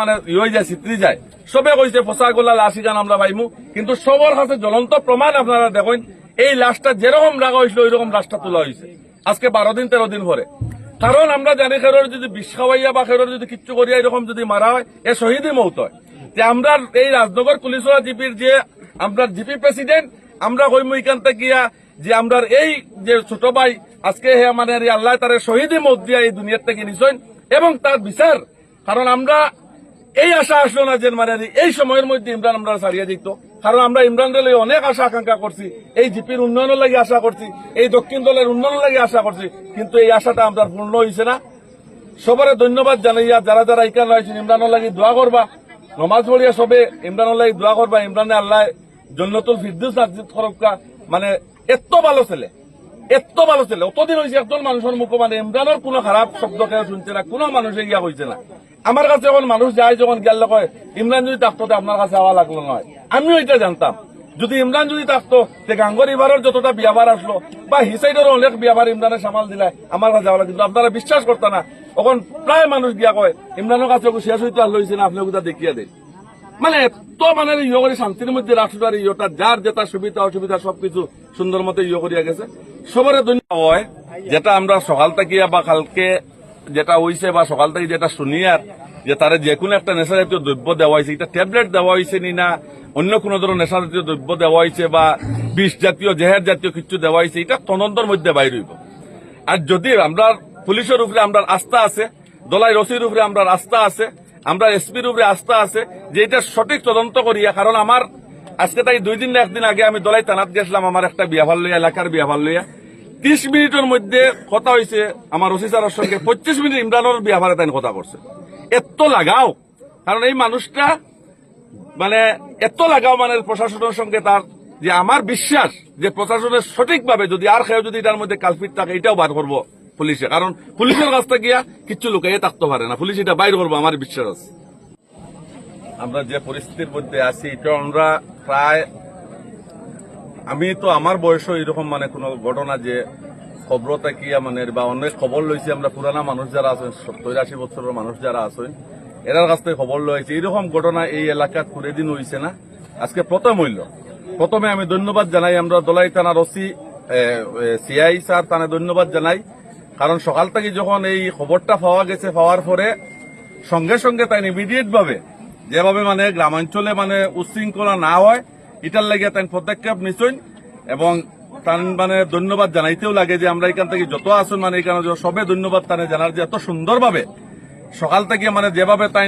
মানে ইয়ে যায় চিত্রি যায় সবে কইছে ফসা গোলা লাশ গান আমরা পাইমু, কিন্তু সবার কাছে জ্বলন্ত প্রমাণ আপনারা দেখেন এই লাশটা যেরকম রাখা হয়েছিল ওই রকম লাশটা তোলা হয়েছে আজকে 12 দিন 13 দিন পরে। কারণ আমরা জানি খেরোর যদি বিষ খাওয়াইয়া বা খেরোর যদি কিচ্ছু করিয়া এরকম যদি মারা হয় এ শহীদই মৌত হয়। যে আমরা এই রাজনগর পুলিশের জিপির যে আমরা জিপি প্রেসিডেন্ট আমরা কইমু এখান থেকে যে আমরা এই যে ছোট ভাই আজকে হে মানে আল্লাহ তার শহীদই মৌত দিয়া এই দুনিয়ার থেকে নিছেন এবং তার বিচার। কারণ আমরা এই আশা আসলো না যে মানে এই সময়ের মধ্যে ইমরান আমরা ছাড়িয়ে দিত, কারণ আমরা ইমরান দলের অনেক আশা আকাঙ্ক্ষা করছি, এই জিপির উন্নয়নের লাগে আশা করছি, এই দক্ষিণ দলের উন্নয়নের লাগে আশা করছি, কিন্তু এই আশাটা আমরা পূর্ণ হয়েছে না। সবারে ধন্যবাদ জানাইয়া যারা যারা এখানে রয়েছেন ইমরানের লাগে দোয়া করবা, নমাজ পড়িয়া সবে ইমরানের লাগে দোয়া করবা, ইমরানে আল্লাহ জন্নতুল ফিরদৌস নাসিব করুকা। মানে এত ভালো ছেলে, এত ভালো ছেলে, অতদিন হয়েছে একজন মানুষের মুখ মানে ইমরানের কোনো খারাপ শব্দ কেউ শুনছে না, কোনো মানুষে গিয়া হয়েছে না। আমার কাছে যখন মানুষ যায় যখন গেল কয় ইমরান যদি থাকতো আপনার কাছে আওয়া লাগলো নয়, আমিও এটা জানতাম যদি ইমরান যদি থাকতো যে গাঙ্গর এবারের যতটা বিয়াবার আসলো বা হিসাইডেরও অনেক বিয়াবার ইমরানের সামাল দিলাই আমার কাছে আওয়া, কিন্তু আপনারা বিশ্বাস করতো না। তখন প্রায় মানুষ গিয়া কয় ইমরানের কাছে শেষ হইতে আর লইছে না, আপনি ওটা দেখিয়ে দেন। মানে এত মানে ইয়ে করে শান্তির মধ্যে রাষ্ট্রটার ইয়েটা যার যেটা সুবিধা অসুবিধা সবকিছু সুন্দর মতো ইয়ে করিয়া গেছে। সবার ধন্যবাদ হয় যেটা আমরা সকাল থেকে বা কালকে যেটা হয়েছে বা সকাল থেকে যেটা শুনিয়ার যে তারা যে কোনো একটা নেশা জাতীয় দ্রব্য দেওয়া হয়েছে, এটা ট্যাবলেট দেওয়া হয়েছে নি না অন্য কোনো ধরনের নেশা জাতীয় দ্রব্য দেওয়া হয়েছে বা বিষ জাতীয় জেহের জাতীয় কিছু দেওয়া হয়েছে, এটা তদন্তের মধ্যে বাইর হইব। আর যদি আমরা পুলিশের উপরে আমরা আস্থা আছে, দলাই রসির উপরে আমরা আস্থা আছে, আমরা এসপির উপরে আস্থা আছে যে এটা সঠিক তদন্ত করিয়া। কারণ আমার আজকে তাই 2 দিন না 1 দিন আগে আমি দলাই থানাত গেছিলাম আমার একটা বিয়াভার লইয়া, এলাকার বিয়াভার লইয়া। 30 মিনিটের মধ্যে কথা হয়েছে আমার ওসি স্যারের সঙ্গে, 25 মিনিট ইমরানের বিয়াভারে তাই কথা করছে। এত লাগাও, কারণ এই মানুষটা মানে এত লাগাও মানে প্রশাসনের সঙ্গে তার, যে আমার বিশ্বাস যে প্রশাসনের সঠিকভাবে যদি আর কেউ যদি এটার মধ্যে কালপিট থাকে এটাও বার করবো পুলিশে, কারণ পুলিশের কাছ থেকে গিয়া কিচ্ছু লুকাইয়ে থাকতে পারে না, পুলিশ এটা বাইর করবো আমার বিশ্বাস আছে। আমরা যে পরিস্থিতির মধ্যে আছি এটা আমরা প্রায়, আমি তো আমার বয়সও এরকম মানে কোন ঘটনা যে খবর থাকিয়া মানে বা অনেক খবর লইছি আমরা পুরানা মানুষ যারা আছেন 70-80 বছরের মানুষ যারা আছেন এরার কাছ থেকে খবর লইছি এরকম ঘটনা এই এলাকাত করে দিন হয়েছে না। আজকে প্রথমে আমি ধন্যবাদ জানাই আমরা দলাই থানার ওসি সিআই স্যার তানে ধন্যবাদ জানাই, কারণ সকাল থেকে যখন এই খবরটা পাওয়া গেছে পাওয়ার পরে সঙ্গে সঙ্গে তাই ইমিডিয়েট ভাবে যেভাবে মানে গ্রামাঞ্চলে মানে উচ্ছৃঙ্খলা না হয় এটার লাগে তাই পদক্ষেপ নিচ্ছেন এবং তার মানে ধন্যবাদ জানাইতেও লাগে যে আমরা এখান থেকে যত আসুন মানে এখানে সবে ধন্যবাদ তানে জানার যে এত সুন্দরভাবে সকাল থেকে মানে যেভাবে তাই